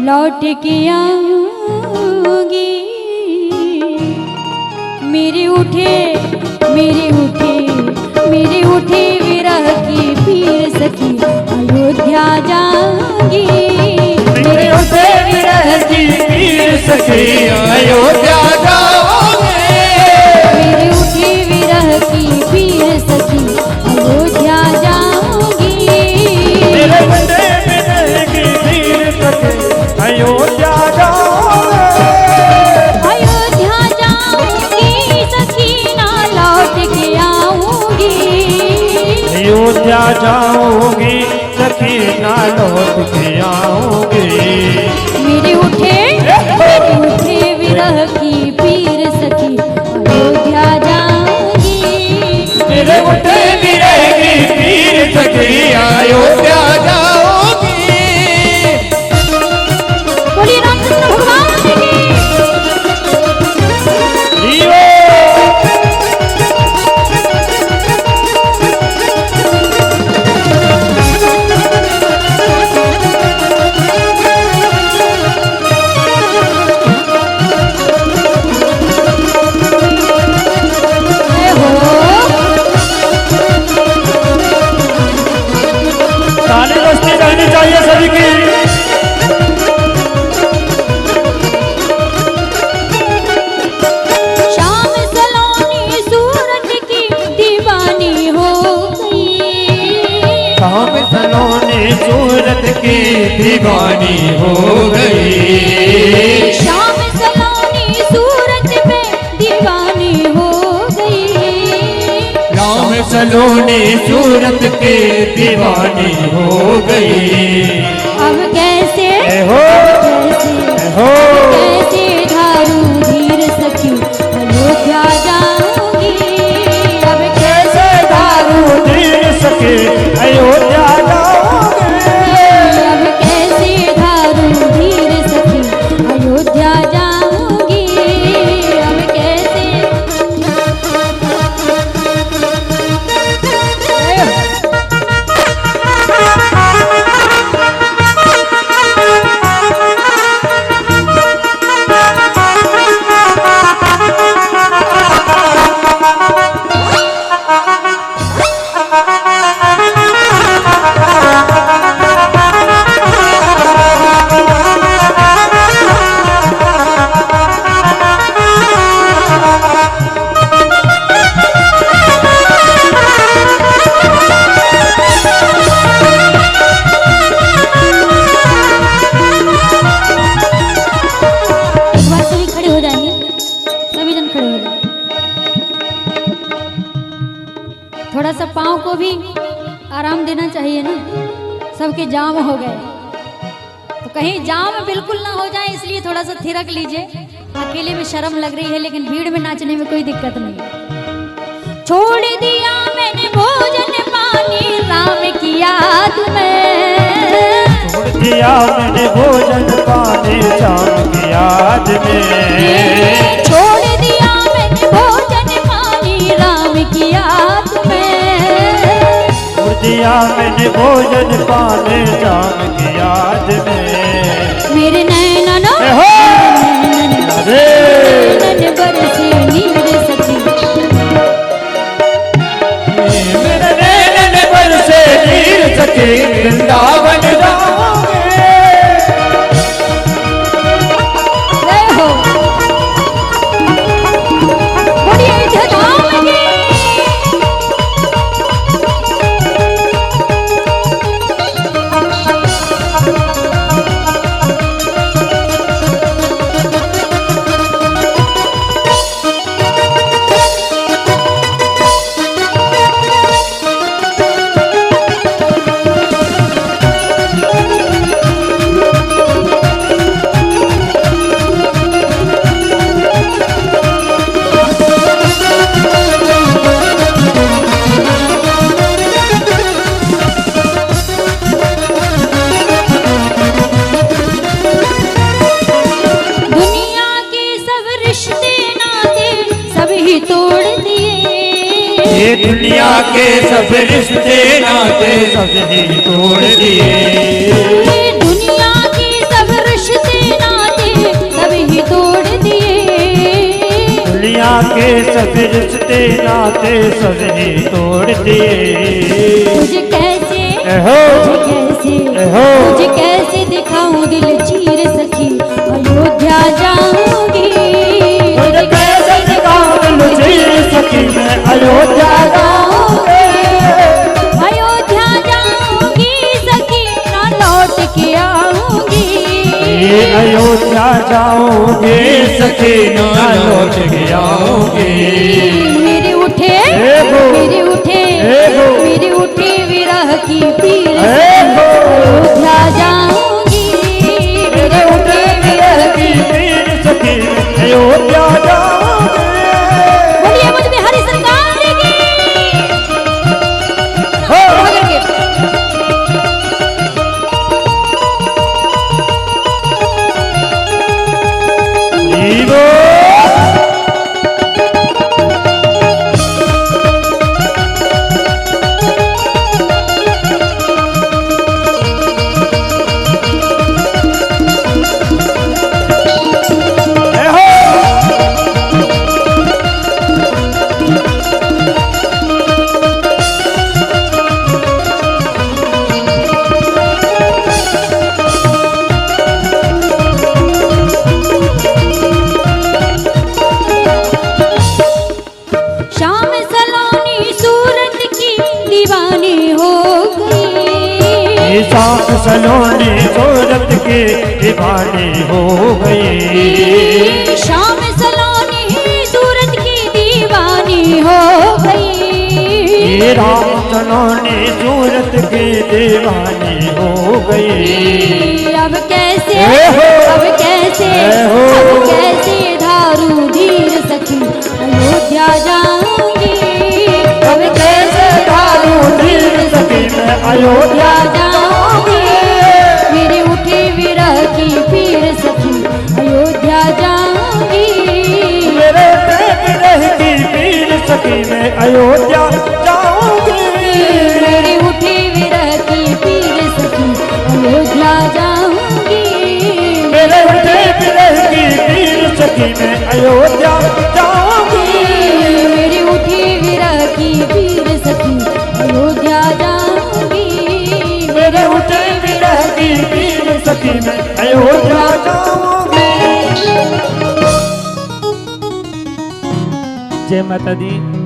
लौट के आऊंगी। मेरे उठे विरह की पीर सखी अयोध्या जाऊंगी। मेरे उठे विरह की पीर सखी अयोध्या जाऊंगी। मेरे उठे विरह की पीर सखी अयोध्या जाऊंगी। मेरे उठे विरह की पीर सखी अयोध्या जाऊंगी। अयोध्या जाऊंगी सखी ना लौट के आऊंगी। अयोध्या जाऊंगी सखी ना लौट के आऊंगी। मेरे उठे विरह की पीर सखी अयोध्या जाऊंगी। मेरे उठे विरह की पीर सखी अयोध्या जाऊंगी। बोलिए रामचंद्र भगवान की। ताली बजती रहनी चाहिए सभी की। शाम सलोनी सूरज की दीवानी हो गई। शाम सलोनी सूरत की दीवानी हो गई। शाम सलोनी सूरत पे दीवानी हो गई। शाम सलोनी सूरत की दीवानी हो गई। अब कैसे कैसे धारू धीर सखी अयोध्या जाऊंगी। अब कैसे दारू धीर सके अयोध्या जाओगे। अब कैसे धारू धीर सखी अयोध्या जाऊंगी। अब कैसे थोड़ा सा पाँव को भी आराम देना चाहिए ना। सबके जाम हो गए तो कहीं जाम बिल्कुल ना हो जाए, इसलिए थोड़ा सा थिरक लीजिए। अकेले में शर्म लग रही है लेकिन भीड़ में नाचने में कोई दिक्कत नहीं। छोड़ दिया मैंने भोजन पानी राम की याद में। छोड़ दिया मैंने भोजन पानी शाम की याद में। छोड़ दिया मैंने भोजन पानी राम की याद में। छोड़ दिया मैंने भोजन पानी शाम की याद में। मेरे नैनन बरसे नीर सखी। मेरे नैनन बरसे नीर सखी वृंदावन जाओगे। जय हो बोलिए जय धाम की। ये दुनिया के सब रिश्ते नाते सब ही तोड़ दिए। ये दुनिया के सब रिश्ते के सब रिश्ते नाते सजनी तोड़ दिए। तुझे कैसे एहो, एहो, तुझे कैसे दिखाऊं दिल चीर सखी अयोध्या जाऊंगी। तुझे कैसे दिखाऊं दिल चीर सखी मैं अयोध्या जाऊंगी। अयोध्या जाऊंगी सखी ना लौट के आऊंगी। अयोध्या जाऊंगी सखी ना लौट के आऊंगी। मेरे उठे विरह की पीर अयोध्या जाऊंगी। मेरे उठे विरह की पीर सखी अयोध्या जाऊंगी। बोलिए मुझ में हरी सरकार की। शाम सलोनी सूरत के दीवानी हो गई। शाम सलोनी सूरत की दीवानी हो गई। राम सलोनी सूरत के दीवानी हो गई। अब कैसे धारू धीर सखी अयोध्या जाऊंगी। अब कैसे धारू धीर सखी मैं अयोध्या जाऊंगी। मेरे उठे विरह की पीर सखी अयोध्या जाऊंगी। मेरे विरह की पीर सखी मैं अयोध्या जाऊंगी। मेरे उठे विरह की पीर सखी अयोध्या जाऊंगी। मेरे उठे विरह की पीर सखी मैं अयोध्या जाऊंगी। मेरे उठे विरह की पीर सखी अयोध्या जाऊंगी। मेरे उठे विरह की पीर सखी मैं अयोध्या जाऊंगी। जय माता दी।